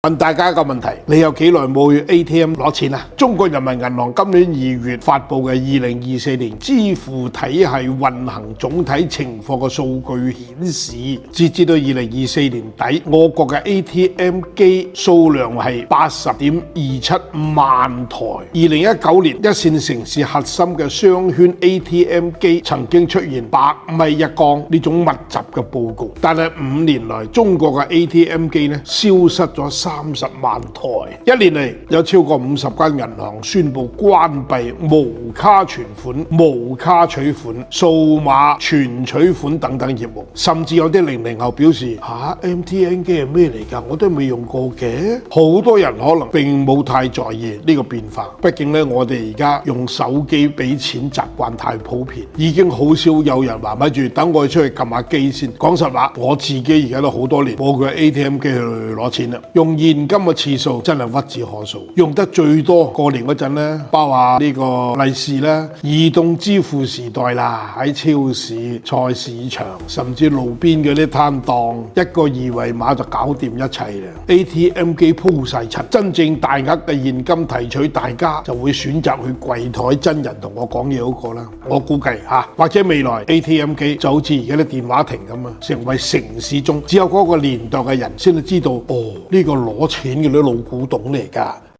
問大家一個問題：你有幾耐冇去 ATM 攞錢啊？中國人民銀行今年2月發布嘅2024年支付體系運行總體情況嘅數據顯示，截至到2024年底，我國嘅 ATM 機數量係80.27萬台。2019年，一線城市核心嘅商圈 ATM 機曾經出現百米一缸呢種密集嘅報告，但係5年來，中國嘅 ATM 機呢消失咗30萬台，一年嚟有超過50間銀行宣布關閉無卡存款、無卡取款、數碼存取款等等業務，甚至有啲00後表示MTN 機係咩嚟㗎？我都未用過嘅。好多人可能並冇太在意呢個變化，畢竟咧我哋而家用手機俾錢習慣太普遍，已經好少有人話咪住等我出去撳下機先。講實話，我自己而家都好多年冇佢 ATM 機去攞錢啦，用現金嘅次數真係屈指可數，用得最多過年嗰陣咧，包下呢個利是啦，移動支付時代啦，喺超市、菜市場甚至路邊嗰啲攤檔，一個二維碼就搞掂一切啦。ATM 機鋪晒塵，真正大額嘅現金提取，大家就會選擇去櫃台真人同我講嘢嗰個啦。我估計或者未來 ATM 機就好似而家啲電話亭咁啊，成為城市中只有嗰個年代嘅人先至知道，呢個攞錢嘅啲老古董嚟㗎。